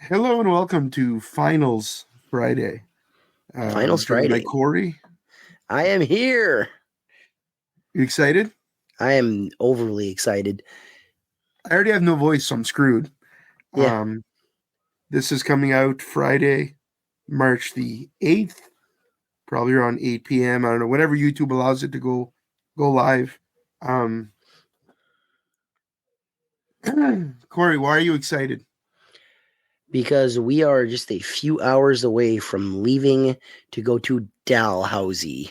Hello and welcome to Finals Friday. Finals Joined by Friday. Corey. I am here. You excited? I am overly excited. I already have no voice, so I'm screwed. Yeah. This is coming out Friday, March the 8th, probably around 8 p.m. I don't know, whenever YouTube allows it to go live. Corey, why are you excited? Because we are just a few hours away from leaving to go to Dalhousie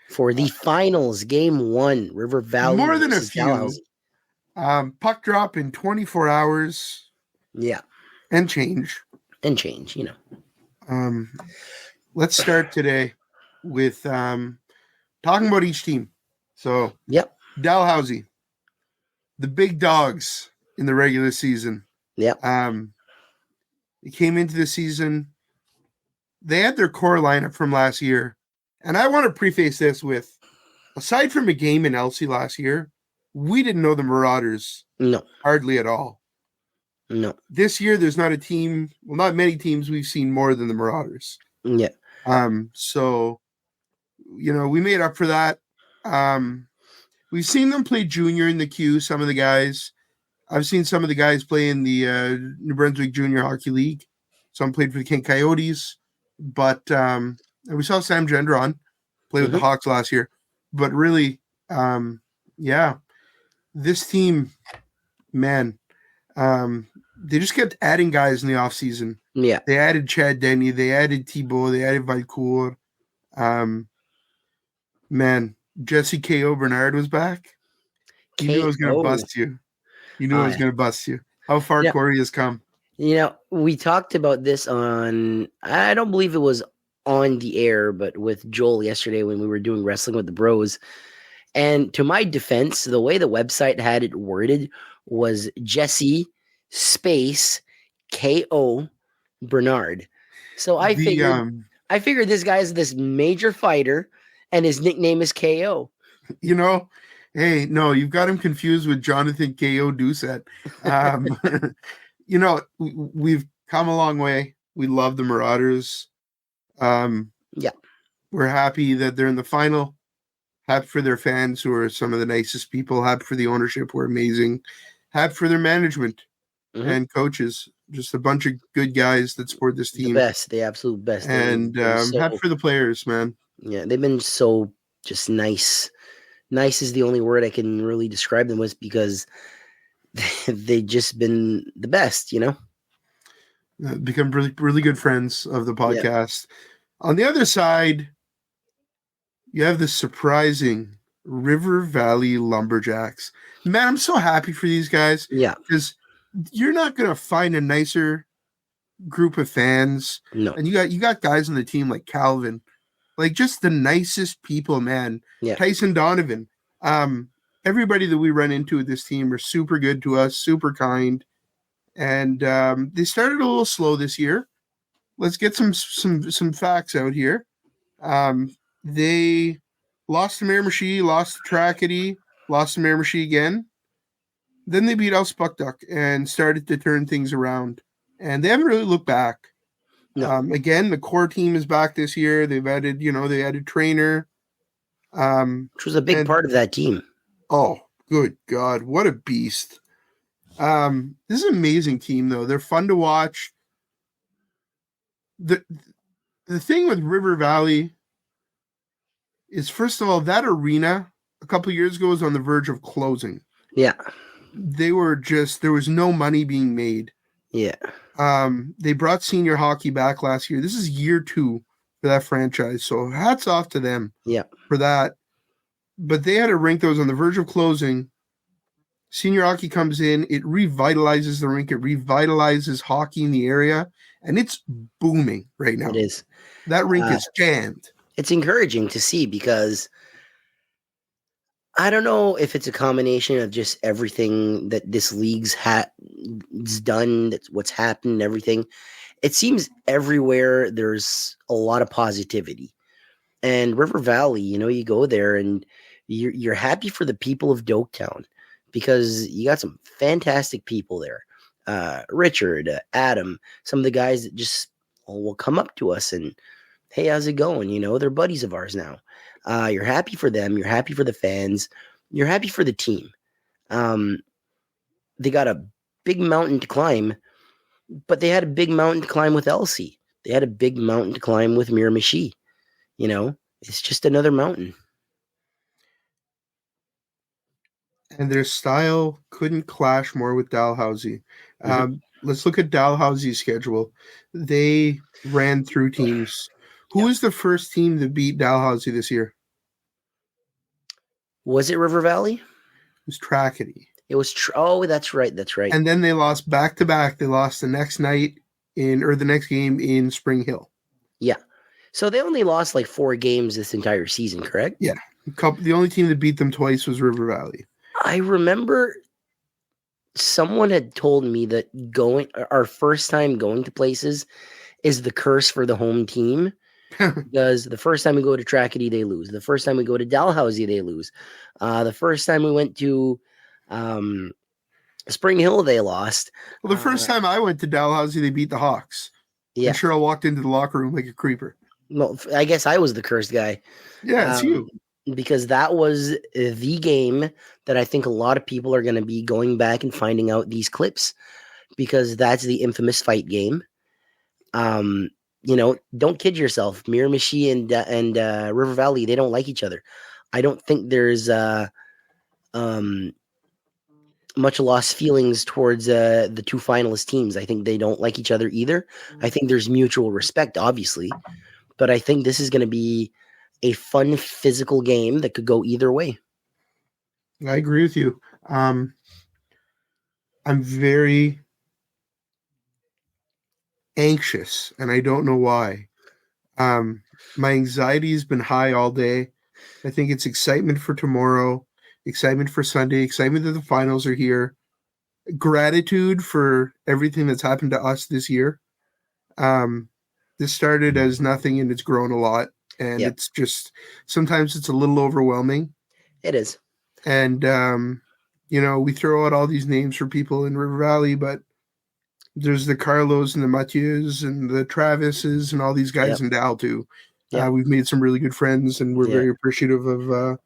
for the finals, game 1, River Valley More than a versus few. Dalhousie. Puck drop in 24 hours Yeah. and change. And change, Let's start today with talking about each team. So, Yep. Dalhousie, the big dogs in the regular season. Yep. They came into the season. They had their core lineup from last year. And I want to preface this with, aside from a game in Elsie last year, we didn't know the Marauders No. hardly at all. No. This year, there's not a team, well, not many teams we've seen more than the Marauders. Yeah. So, we made up for that. We've seen them play junior in the queue, some of the guys. I've seen some of the guys play in the New Brunswick Junior Hockey League. Some played for the King Coyotes. But we saw Sam Gendron play with the Hawks last year. But really, this team, man, they just kept adding guys in the offseason. Yeah. They added Chad Denny. They added Thibault. They added Valcourt. Man, Jesse K.O. Bernard was back. You knew I was going to bust you. How far Corey has come. We talked about this on, I don't believe it was on the air, but with Joel yesterday when we were doing Wrestling with the Bros. And to my defense, the way the website had it worded was Jesse space K.O. Bernard. So I figured this guy's this major fighter and his nickname is K.O. Hey, no, you've got him confused with Jonathan K.O. Doucette. We've come a long way. We love the Marauders. We're happy that they're in the final. Happy for their fans, who are some of the nicest people. Happy for the ownership, who are amazing. Happy for their management and coaches. Just a bunch of good guys that support this team. The absolute best. And happy for the players, man. Yeah, they've been so just nice. Nice is the only word I can really describe them with, because they've just been the best, Become really, really good friends of the podcast. Yeah. On the other side, you have the surprising River Valley Lumberjacks. Man, I'm so happy for these guys. Yeah. Because you're not going to find a nicer group of fans. No. And you got guys on the team like Calvin, like just the nicest people, man. Yeah. Tyson Donovan. Everybody that we run into with this team are super good to us, super kind. And they started a little slow this year. Let's get some facts out here. They lost to Miramichi, lost to Tracadie, lost to Miramichi again. Then they beat Spukduck and started to turn things around. And they haven't really looked back. No. Again, the core team is back this year. They've added, they added Trainer. Which was a big part of that team. Oh, good God. What a beast. This is an amazing team, though. They're fun to watch. The thing with River Valley is, first of all, that arena a couple of years ago was on the verge of closing. Yeah. There was no money being made. Yeah. They brought senior hockey back last year. This is year 2 for that franchise. So hats off to them for that. But they had a rink that was on the verge of closing. Senior hockey comes in. It revitalizes the rink. It revitalizes hockey in the area. And it's booming right now. It is. That rink is jammed. It's encouraging to see, because I don't know if it's a combination of just everything that this league's done, that's what's happened and everything. It seems everywhere there's a lot of positivity. And River Valley, you go there and you're happy for the people of Doketown, because you got some fantastic people there. Richard, Adam, some of the guys that just will come up to us and, hey, how's it going? You know, they're buddies of ours now. You're happy for them. You're happy for the fans. You're happy for the team. They got a big mountain to climb, but they had a big mountain to climb with Elsie. They had a big mountain to climb with Miramichi. You know, it's just another mountain. And their style couldn't clash more with Dalhousie. Let's look at Dalhousie's schedule. They ran through teams. Who was the first team to beat Dalhousie this year? Was it River Valley? It was Trackety. It was that's right. That's right. And then they lost back-to-back. They lost the next game in Spring Hill. Yeah. So they only lost like 4 games this entire season, correct? Yeah. The only team that beat them twice was River Valley. I remember someone had told me that our first time going to places is the curse for the home team. Because the first time we go to Trackety, they lose. The first time we go to Dalhousie, they lose. The first time we went to Spring Hill, they lost. Well, the first time I went to Dalhousie, they beat the Hawks. Yeah. And Cheryl walked into the locker room like a creeper. Well, I guess I was the cursed guy. Yeah, it's you. Because that was the game that I think a lot of people are going to be going back and finding out these clips, because that's the infamous fight game. You know, don't kid yourself. Miramichi and River Valley, they don't like each other. I don't think there's much lost feelings towards the two finalist teams. I think they don't like each other either. I think there's mutual respect, obviously, but I think this is going to be a fun physical game that could go either way. I agree with you. I'm very anxious, and I don't know why. My anxiety has been high all day. I think it's excitement for tomorrow, excitement for Sunday, excitement that the finals are here, gratitude for everything that's happened to us this year. This started as nothing, and it's grown a lot, and It's just sometimes it's a little overwhelming. It is. And you know, we throw out all these names for people in River Valley, but there's the Carlos and the Matthews and the Travises and all these guys in Dal too. We've made some really good friends, and we're very appreciative of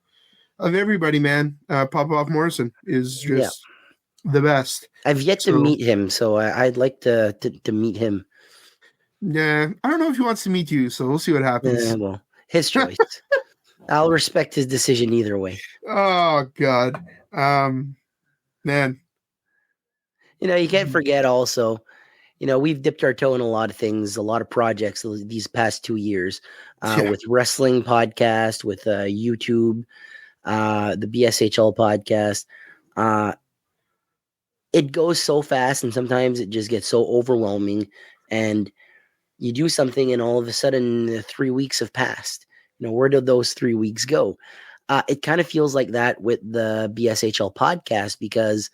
everybody, man. Popoff Morrison is just the best. I've yet to meet him, so I'd like to meet him. Yeah, I don't know if he wants to meet you, so we'll see what happens. Yeah, well, his choice. I'll respect his decision either way. Oh, God. Man. You know, you can't forget also, you know, we've dipped our toe in a lot of things, a lot of projects these past 2 years with wrestling podcast, with YouTube, the BSHL podcast. It goes so fast, and sometimes it just gets so overwhelming, and you do something and all of a sudden 3 weeks have passed. You know, where did those 3 weeks go? It kind of feels like that with the BSHL podcast, because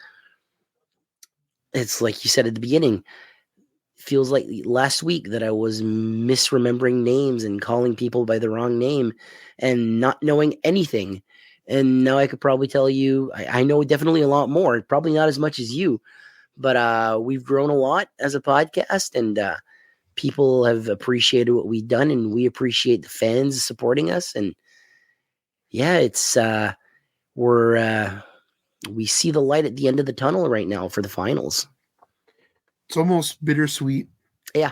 it's like you said at the beginning, it feels like last week that I was misremembering names and calling people by the wrong name and not knowing anything. And now I could probably tell you, I know definitely a lot more, probably not as much as you, but we've grown a lot as a podcast, and people have appreciated what we've done, and we appreciate the fans supporting us. And yeah, it's we see the light at the end of the tunnel right now for the finals. It's almost bittersweet. Yeah,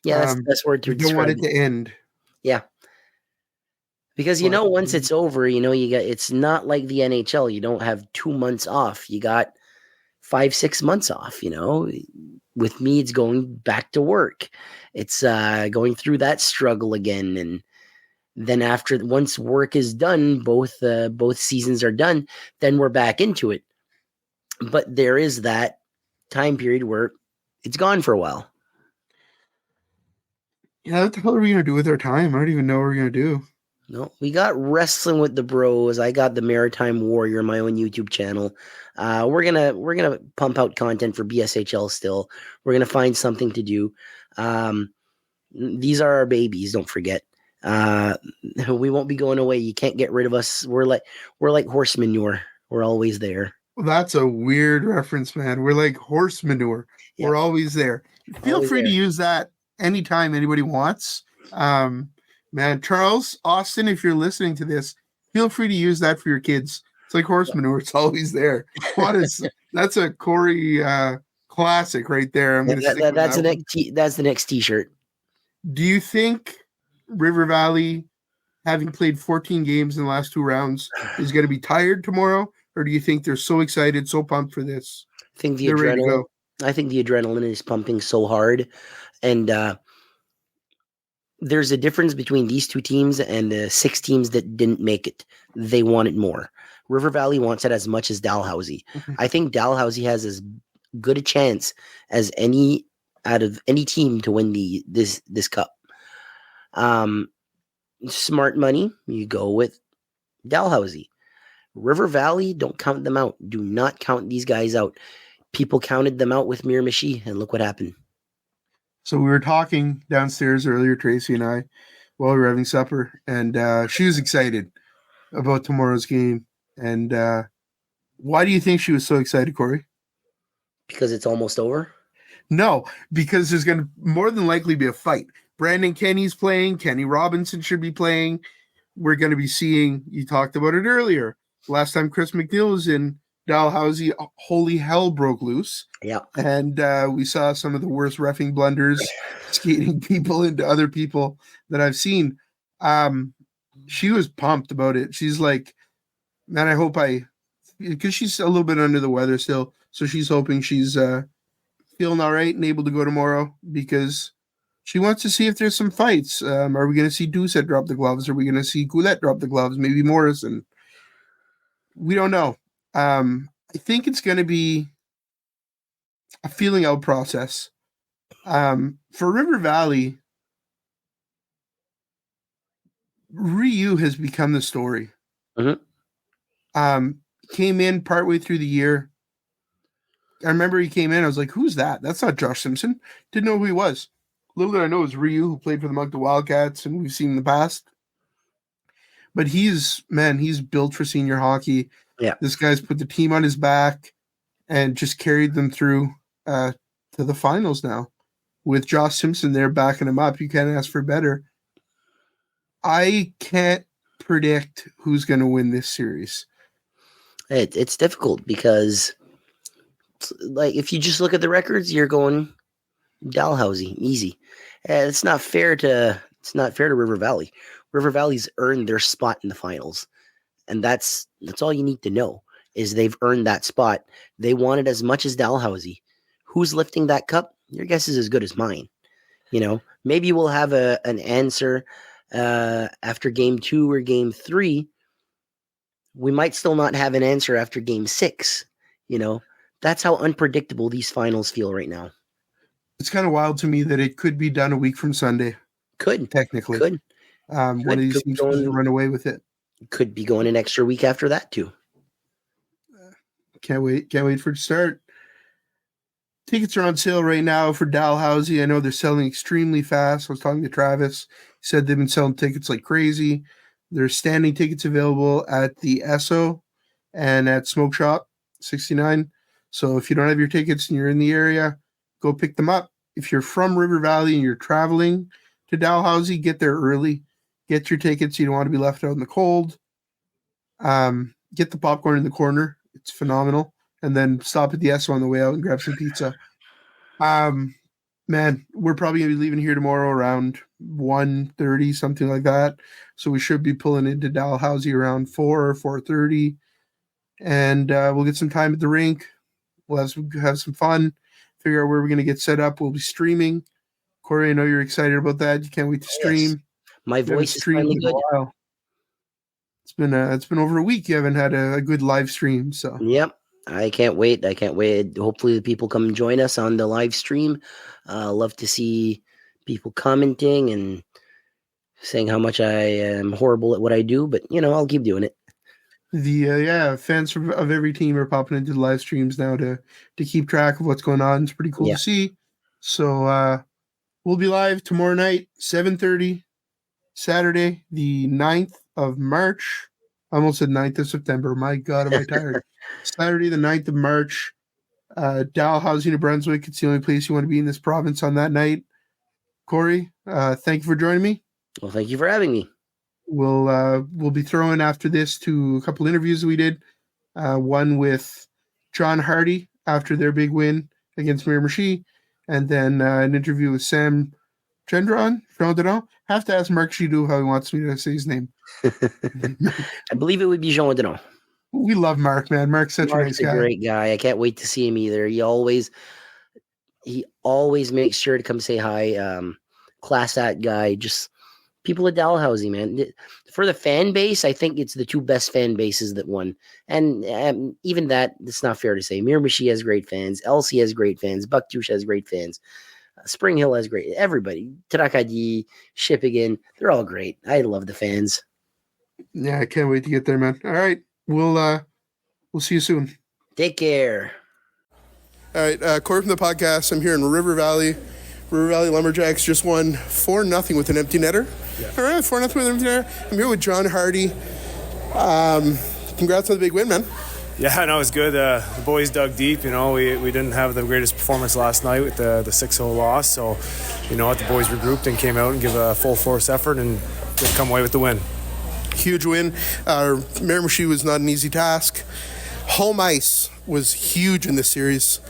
that's the best word to describe. You don't want it to end. Yeah, because you know, once it's over, you know, it's not like the NHL. You don't have 2 months off. You got 5-6 months off. You know, with me, it's going back to work. It's going through that struggle again, and then once work is done, both seasons are done, then we're back into it. But there is that time period where it's gone for a while. Yeah, what the hell are we gonna do with our time? I don't even know what we're gonna do. No, we got Wrestling with the Bros. I got the Maritime Warrior, my own YouTube channel. We're gonna pump out content for BSHL still. We're gonna find something to do. These are our babies. Don't forget. We won't be going away. You can't get rid of us. We're like horse manure. We're always there. Well, that's a weird reference, man. We're like horse manure. We're Yep, always there. Feel always free to there. use that anytime anybody wants. Um, man, Charles, Austin, if you're listening to this, feel free to use that for your kids. It's like horse manure. It's always there. What is that's a Corey classic right there. I'm going to stick with That's that the one. that's the next T-shirt. Do you think River Valley, having played 14 games in the last two rounds, is going to be tired tomorrow? Or do you think they're so excited, so pumped for this? I think the They're ready to adrenaline. go. I think the adrenaline is pumping so hard, and there's a difference between these two teams and the 6 teams that didn't make it. They want it more. River Valley wants it as much as Dalhousie. I think Dalhousie has as good a chance as any out of any team to win this cup. Smart money, you go with Dalhousie. River Valley, don't count them out. Do not count these guys out. People counted them out with Miramichi, and look what happened. So we were talking downstairs earlier, Tracy and I, while we were having supper, and she was excited about tomorrow's game. And why do you think she was so excited, Corey? Because it's almost over? No, because there's going to more than likely be a fight. Brandon Kenny's playing. Kenny Robinson should be playing. We're going to be seeing, you talked about it earlier. Last time Chris McNeil was in Dalhousie, holy hell broke loose. Yeah. And we saw some of the worst reffing blunders, skating people into other people that I've seen. She was pumped about it. She's like, man, I hope because she's a little bit under the weather still. So she's hoping she's feeling all right and able to go tomorrow because she wants to see if there's some fights. Are we going to see Doucette drop the gloves? Are we going to see Goulette drop the gloves? Maybe Morrison. We don't know. I think it's going to be a feeling out process. For River Valley, Ryu has become the story. Mm-hmm. Came in partway through the year. I remember he came in. I was like, who's that? That's not Josh Simpson. Didn't know who he was. Little did I know it was Ryu, who played for the Moncton Wildcats, and we've seen in the past. But he's built for senior hockey. Yeah. This guy's put the team on his back and just carried them through to the finals now. With Josh Simpson there backing him up, you can't ask for better. I can't predict who's going to win this series. It's difficult because, like, if you just look at the records, you're going Dalhousie, easy. It's not fair to River Valley. River Valley's earned their spot in the finals, and that's all you need to know is they've earned that spot. They want it as much as Dalhousie. Who's lifting that cup? Your guess is as good as mine. You know, maybe we'll have an answer after game 2 or game 3. We might still not have an answer after game 6. You know, that's how unpredictable these finals feel right now. It's kind of wild to me that it could be done a week from Sunday. Could. Technically. Could. One of these teams could run away with it. Could be going an extra week after that too. Can't wait for it to start. Tickets are on sale right now for Dalhousie. I know they're selling extremely fast. I was talking to Travis. He said they've been selling tickets like crazy. There's standing tickets available at the Esso and at Smoke Shop 69. So if you don't have your tickets and you're in the area, go pick them up. If you're from River Valley and you're traveling to Dalhousie, get there early. Get your tickets. You don't want to be left out in the cold. Get the popcorn in the corner. It's phenomenal. And then stop at the Esso on the way out and grab some pizza. Man, we're probably going to be leaving here tomorrow around 1:30, something like that. So we should be pulling into Dalhousie around 4 or 4:30. And we'll get some time at the rink. We'll have some fun. Figure out where we're going to get set up. We'll be streaming. Corey, I know you're excited about that. You can't wait to stream. Yes. My voice is finally good. It's been over a week. You haven't had a good live stream. So yep. I can't wait. Hopefully the people come and join us on the live stream. Love to see people commenting and saying how much I am horrible at what I do, but I'll keep doing it. The fans of every team are popping into the live streams now to keep track of what's going on. It's pretty cool to see. So we'll be live tomorrow night, 7:30, Saturday, the 9th of March. I almost said 9th of September. My God, am I tired? Saturday, the 9th of March. Dalhousie, New Brunswick. It's the only place you want to be in this province on that night. Corey, thank you for joining me. Well, thank you for having me. We'll be throwing after this to a couple interviews that we did. One with John Hardy after their big win against Miramichi, and then an interview with Sam Gendron. Have to ask Mark Shidou how he wants me to say his name. I believe it would be Jean Denon. We love Mark, man. Mark's such a nice guy. Great guy. I can't wait to see him either. He always makes sure to come say hi. Class act guy. Just people at Dalhousie, man. For the fan base, I think it's the two best fan bases that won. And even that, it's not fair to say. Miramichi has great fans. LC has great fans. Bucktouche has great fans. Spring Hill has great. Everybody. Tarakadi, Shippigan, they're all great. I love the fans. Yeah, I can't wait to get there, man. All right. We'll see you soon. Take care. All right, Corey from the podcast. I'm here in River Valley. River Valley Lumberjacks just won 4-0 with an empty netter. Yeah. All right, 4-0 with an empty netter. I'm here with John Hardy. Congrats on the big win, man. Yeah, no, it was good. The boys dug deep. We didn't have the greatest performance last night with the 6-0 loss. So, the boys regrouped and came out and gave a full force effort and just come away with the win. Huge win. Miramichi was not an easy task. Home ice was huge in this series.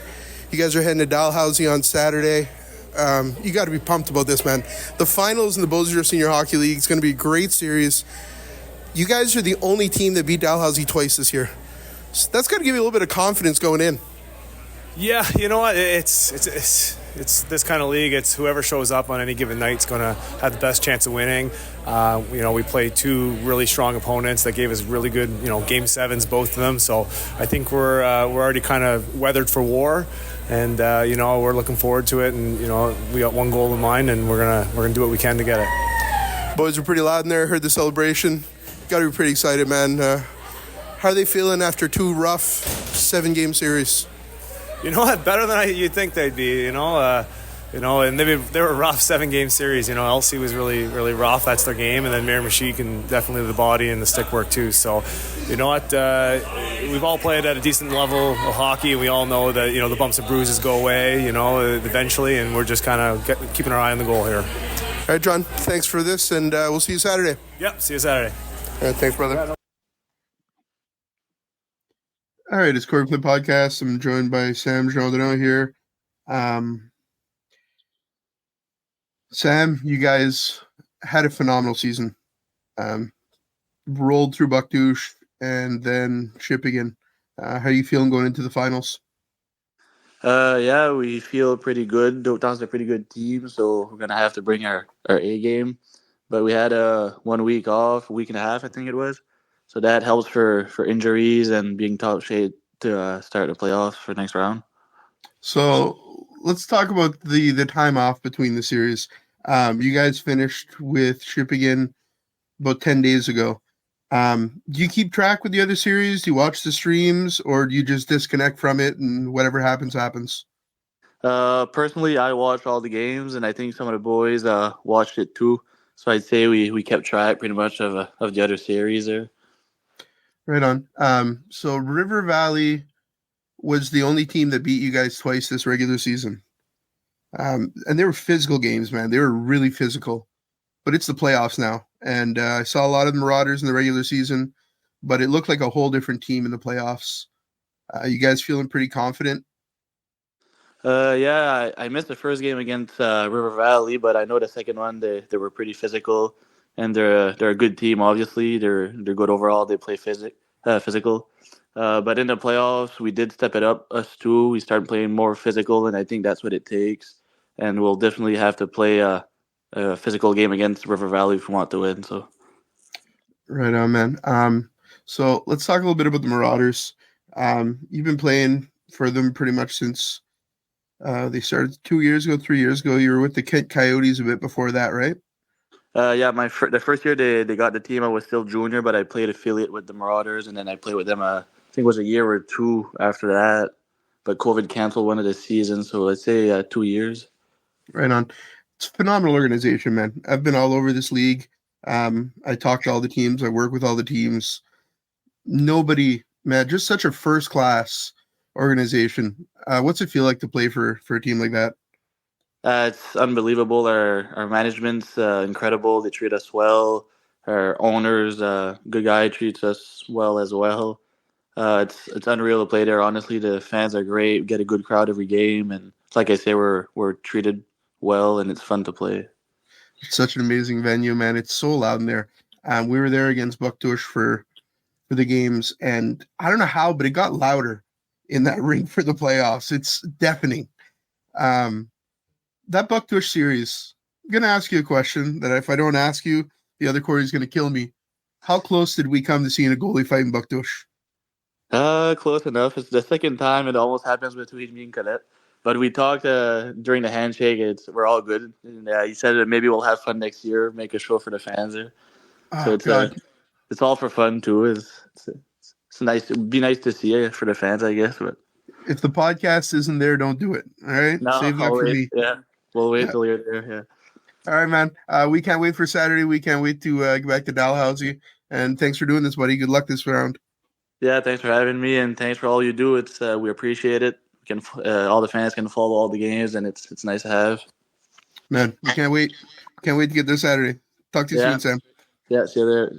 You guys are heading to Dalhousie on Saturday. You got to be pumped about this, man. The finals in the Beausejour Senior Hockey League is going to be a great series. You guys are the only team that beat Dalhousie twice this year. So that's got to give you a little bit of confidence going in. Yeah, you know what? It's this kind of league. It's whoever shows up on any given night is going to have the best chance of winning. We played two really strong opponents that gave us really good, game sevens, both of them. So I think we're already kind of weathered for war, and we're looking forward to it. And we got one goal in mind, and we're gonna do what we can to get it. Boys were pretty loud in there. Heard the celebration. Got to be pretty excited, man. How are they feeling after two rough 7-game series? You know what? Better than you'd think they'd be. And they were a rough 7-game series. LC was really, really rough. That's their game. And then Miramichi can definitely the body and the stick work too. So, you know what? We've all played at a decent level of hockey. And we all know that, the bumps and bruises go away, eventually. And we're just kind of keeping our eye on the goal here. All right, John. Thanks for this. And we'll see you Saturday. Yep. See you Saturday. All right. Thanks, brother. All right, it's Corey from the podcast. I'm joined by Sam Gendron here. Sam, you guys had a phenomenal season. Rolled through Bucktouche and then Shippigan. How are you feeling going into the finals? Yeah, we feel pretty good. Downtown's a pretty good team, so we're going to have to bring our A game. But we had 1 week off, a week and a half, I think it was. So that helps for injuries and being top shape to start the playoffs for next round. So let's talk about the time off between the series. You guys finished with Shippigan about 10 days ago. Do you keep track with the other series? Do you watch the streams, or do you just disconnect from it and whatever happens, happens? Personally, I watched all the games, and I think some of the boys watched it too. So I'd say we kept track pretty much of the other series there. Right on. So River Valley was the only team that beat you guys twice this regular season. And they were physical games, man. They were really physical. But it's the playoffs now. And I saw a lot of the Marauders in the regular season, but it looked like a whole different team in the playoffs. You guys feeling pretty confident? Yeah, I missed the first game against River Valley, but I know the second one they were pretty physical, and they're a good team. Obviously, they're good overall. They play physical, but in the playoffs, we did step it up. Us too. We started playing more physical, and I think that's what it takes. And we'll definitely have to play a physical game against River Valley if we want to win. So, right on, man. So let's talk a little bit about the Marauders. You've been playing for them pretty much since. They started 2 years ago, 3 years ago. You were with the Kent Coyotes a bit before that, right? Yeah, the first year they got the team, I was still junior, but I played affiliate with the Marauders, and then I played with them, I think it was a year or two after that. But COVID canceled one of the seasons, so let's say 2 years. Right on. It's a phenomenal organization, man. I've been all over this league. I talk to all the teams. I work with all the teams. Nobody, man, just such a first class organization. What's it feel like to play for a team like that? It's unbelievable. Our management's incredible. They treat us well. Our owners, good guy, treats us well as well. It's unreal to play there. Honestly, the fans are great. We get a good crowd every game, and like I say, we're treated well, and it's fun to play. It's such an amazing venue, man. It's so loud in there. We were there against Bucktush for the games, and I don't know how, but it got louder in that ring for the playoffs. It's deafening. That Bucktush series, I'm going to ask you a question that if I don't ask you, the other Corey's going to kill me. How close did we come to seeing a goalie fight in Bucktush? Close enough. It's the second time it almost happens between me and Colette. But we talked during the handshake. We're all good. And, he said that maybe we'll have fun next year, make a show for the fans there. So it's all for fun too. It's nice. It'd be nice to see it for the fans, I guess. But if the podcast isn't there, don't do it. All right, no, save that for me. Yeah, we'll wait till you're there. Yeah. All right, man. We can't wait for Saturday. We can't wait to get back to Dalhousie. And thanks for doing this, buddy. Good luck this round. Yeah, thanks for having me, and thanks for all you do. It's we appreciate it. We can all the fans can follow all the games, and it's nice to have. Man, we can't wait. Can't wait to get there Saturday. Talk to you soon, Sam. Yeah, see you there.